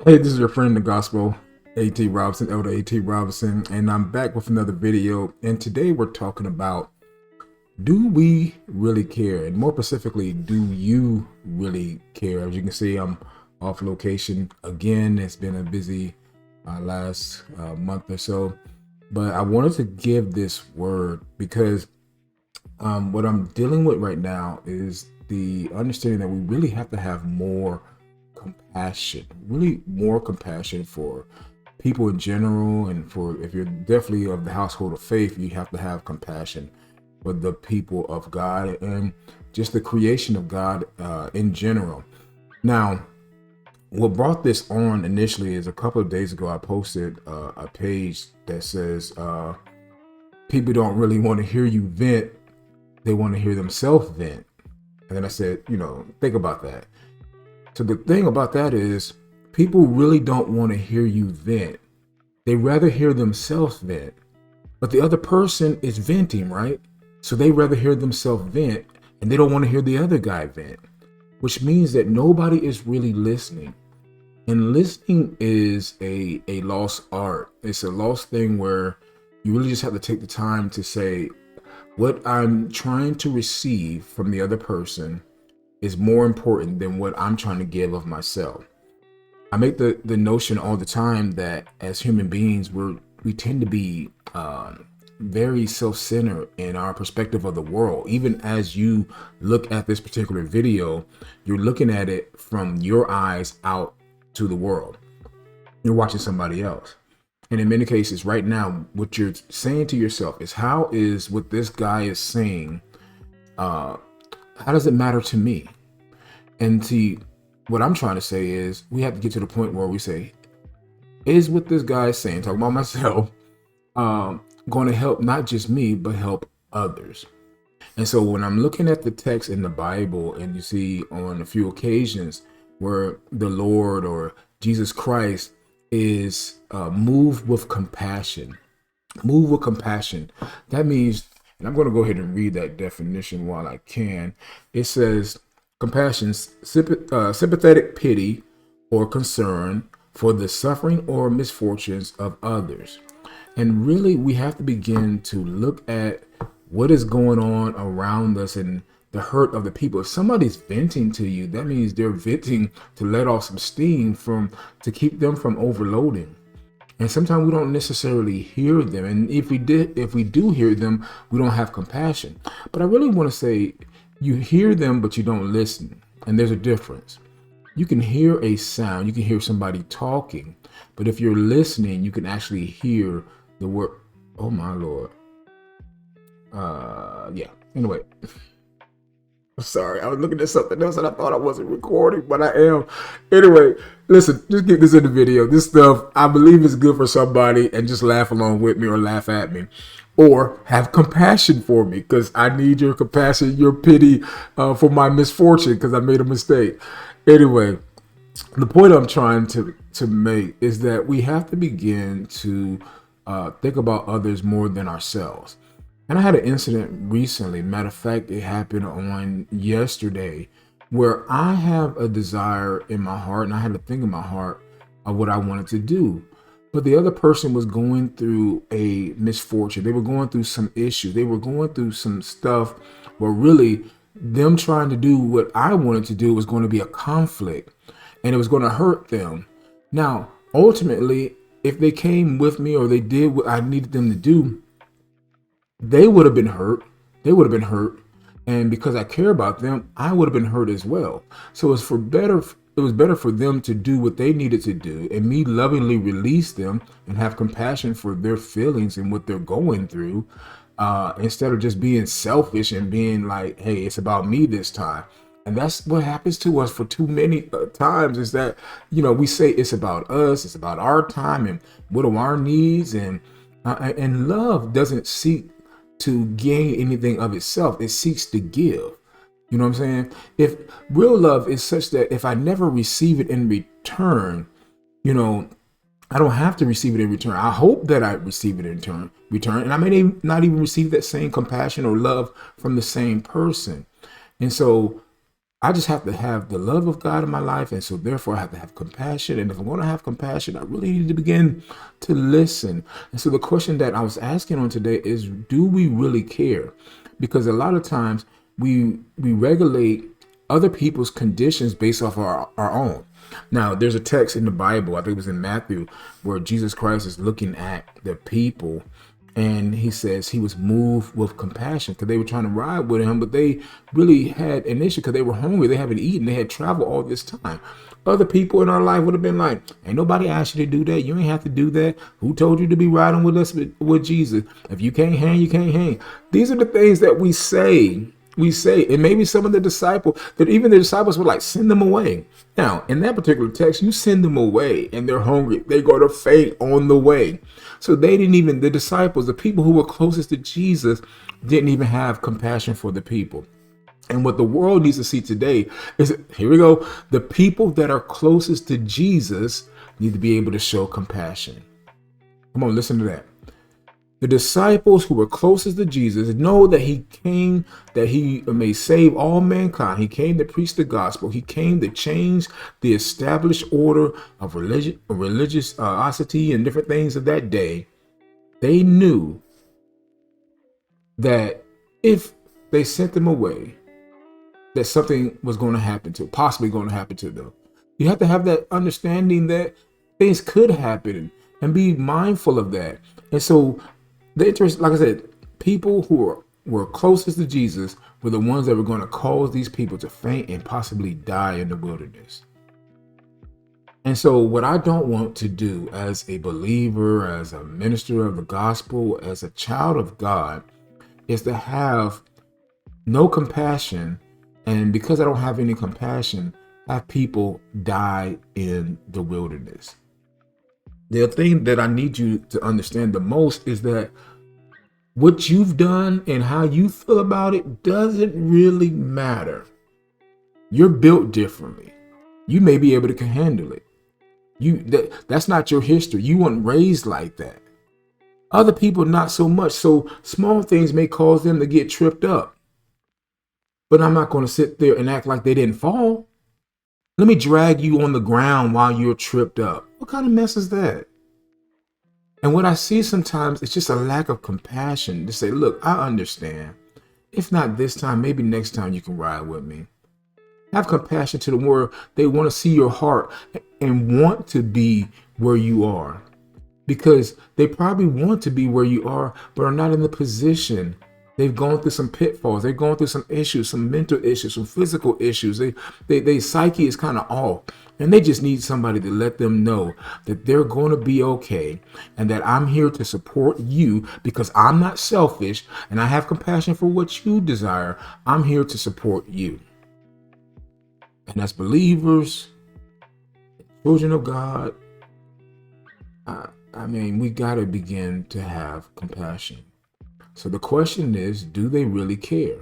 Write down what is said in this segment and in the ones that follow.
Hey, this is your friend in the gospel, A.T. Robinson, Elder A.T. Robinson, and I'm back with another video. And today we're talking about, do we really care? And more specifically, do you really care? As you can see, I'm off location again. It's been a busy last month or so, but I wanted to give this word because what I'm dealing with right now is the understanding that we really have to have more compassion, really more compassion for people in general. And for, if you're definitely of the household of faith, you have to have compassion for the people of God and just the creation of God in general. Now, what brought this on initially is a couple of days ago, I posted a page that says, people don't really want to hear you vent, they want to hear themselves vent. And then I said, think about that. So the thing about that is, people really don't want to hear you vent. They rather hear themselves vent. But the other person is venting, right? So they rather hear themselves vent, and they don't want to hear the other guy vent, which means that nobody is really listening. And listening is a lost art. It's a lost thing where you really just have to take the time to say, what I'm trying to receive from the other person is more important than what I'm trying to give of myself. I make the notion all the time that as human beings, we tend to be very self-centered in our perspective of the world. Even as you look at this particular video, you're looking at it from your eyes out to the world. You're watching somebody else. And in many cases right now, what you're saying to yourself is, how is what this guy is saying, how does it matter to me? And see, what I'm trying to say is, we have to get to the point where we say, is what this guy is saying, talking about myself, going to help not just me, but help others? And so when I'm looking at the text in the Bible, and you see on a few occasions where the Lord or Jesus Christ is moved with compassion, that means, and I'm going to go ahead and read that definition while I can. It says, compassion, sympathetic pity or concern for the suffering or misfortunes of others. And really, we have to begin to look at what is going on around us and the hurt of the people. If somebody's venting to you, that means they're venting to let off some steam to keep them from overloading. And sometimes we don't necessarily hear them. And if we do hear them, we don't have compassion. But I really want to say, you hear them, but you don't listen. And there's a difference. You can hear a sound, you can hear somebody talking, but if you're listening, you can actually hear the word. Oh my Lord. Yeah. Anyway. Sorry, I was looking at something else and I thought I wasn't recording, but I am. Anyway, listen, just get this in the video. This stuff, I believe, is good for somebody, and just laugh along with me or laugh at me. Or have compassion for me, because I need your compassion, your pity for my misfortune, because I made a mistake. Anyway, the point I'm trying to make is that we have to begin to think about others more than ourselves. And I had an incident recently. Matter of fact, it happened on yesterday, where I have a desire in my heart, and I had a thing in my heart of what I wanted to do. But the other person was going through a misfortune. They were going through some issue. They were going through some stuff where really them trying to do what I wanted to do was going to be a conflict, and it was going to hurt them. Now, ultimately, if they came with me or they did what I needed them to do, they would have been hurt. They would have been hurt. And because I care about them, I would have been hurt as well. So it was better for them to do what they needed to do, and me lovingly release them and have compassion for their feelings and what they're going through, instead of just being selfish and being like, hey, it's about me this time. And that's what happens to us for too many times, is that, we say it's about us, it's about our time and what are our needs. And love doesn't seek to gain anything of itself. It seeks to give. You know what I'm saying? If real love is such that if I never receive it in return, I don't have to receive it in return. I hope that I receive it in return. And I may not even receive that same compassion or love from the same person. And so I just have to have the love of God in my life. And so therefore I have to have compassion. And if I'm going to have compassion, I really need to begin to listen. And so the question that I was asking on today is, do we really care? Because a lot of times we regulate other people's conditions based off our own. Now, there's a text in the Bible, I think it was in Matthew, where Jesus Christ is looking at the people and he says he was moved with compassion because they were trying to ride with him, but they really had an issue because they were hungry. They haven't eaten. They had traveled all this time. Other people in our life would have been like, ain't nobody asked you to do that. You ain't have to do that. Who told you to be riding with us with Jesus? If you can't hang, you can't hang. These are the things that we say. And maybe some of the disciples, that even the disciples were like, send them away. Now, in that particular text, you send them away and they're hungry. They're going to faint on the way. So they didn't even, the disciples, the people who were closest to Jesus, didn't even have compassion for the people. And what the world needs to see today is, here we go, the people that are closest to Jesus need to be able to show compassion. Come on, listen to that. The disciples who were closest to Jesus know that he came that he may save all mankind. He came to preach the gospel. He came to change the established order of religiosity and different things of that day. They knew that if they sent them away, that something was going to happen to, possibly going to happen to them. You have to have that understanding that things could happen and be mindful of that. And so the interest, like I said, people who were closest to Jesus were the ones that were going to cause these people to faint and possibly die in the wilderness. And so what I don't want to do as a believer, as a minister of the gospel, as a child of God, is to have no compassion. And because I don't have any compassion, have people die in the wilderness. The thing that I need you to understand the most is that what you've done and how you feel about it doesn't really matter. You're built differently. You may be able to handle it. That's not your history. You weren't raised like that. Other people, not so much. So small things may cause them to get tripped up. But I'm not going to sit there and act like they didn't fall. Let me drag you on the ground while you're tripped up. What kind of mess is that? And what I see sometimes, it's just a lack of compassion to say, look, I understand. If not this time, maybe next time you can ride with me. Have compassion to them where they want to see your heart and want to be where you are. Because they probably want to be where you are, but are not in the position. They've gone through some pitfalls. They've gone through some issues, some mental issues, some physical issues. They psyche is kind of off. And they just need somebody to let them know that they're going to be okay and that I'm here to support you because I'm not selfish and I have compassion for what you desire. I'm here to support you. And as believers, children of God, I mean, we got to begin to have compassion. So the question is, do they really care?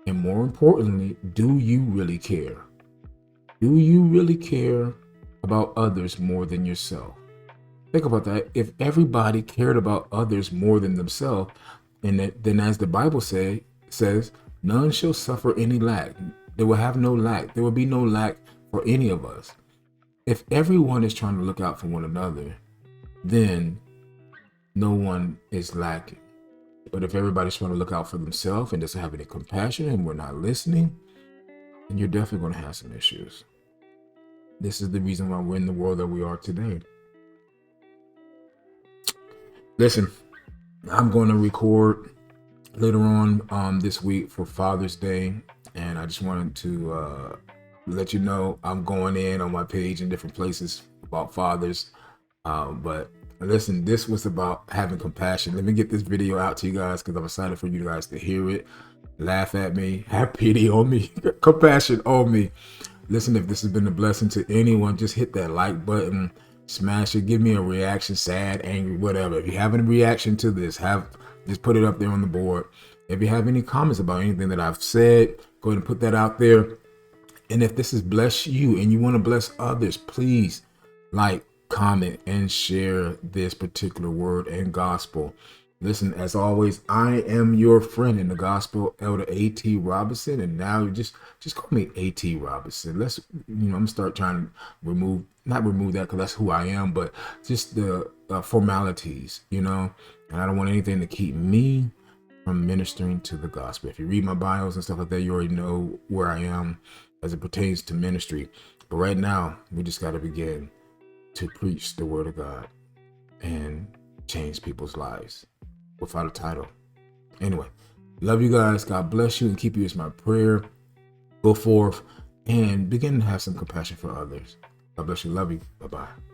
And more importantly, do you really care? Do you really care about others more than yourself? Think about that. If everybody cared about others more than themselves, and then as the Bible says, none shall suffer any lack. They will have no lack. There will be no lack for any of us. If everyone is trying to look out for one another, then no one is lacking. But if everybody's trying to look out for themselves and doesn't have any compassion and we're not listening, then you're definitely going to have some issues. This is the reason why we're in the world that we are today. Listen, I'm going to record later on this week for Father's Day. And I just wanted to let you know I'm going in on my page in different places about fathers. But listen, this was about having compassion. Let me get this video out to you guys because I'm excited for you guys to hear it. Laugh at me, have pity on me, compassion on me. Listen, if this has been a blessing to anyone, just hit that like button, smash it, give me a reaction, sad, angry, whatever. If you have any reaction to this, just put it up there on the board. If you have any comments about anything that I've said, go ahead and put that out there. And if this has blessed you and you want to bless others, please like, comment, and share this particular word and gospel. Listen, as always, I am your friend in the gospel, Elder A.T. Robinson, and now just call me A.T. Robinson. Let's, I'm gonna start trying to not remove that because that's who I am, but just the formalities, and I don't want anything to keep me from ministering to the gospel. If you read my bios and stuff like that, you already know where I am as it pertains to ministry. But right now, we just got to begin to preach the word of God and change people's lives without a title. Anyway, love you guys. God bless you and keep you is my prayer. Go forth and begin to have some compassion for others. God bless you. Love you. Bye-bye.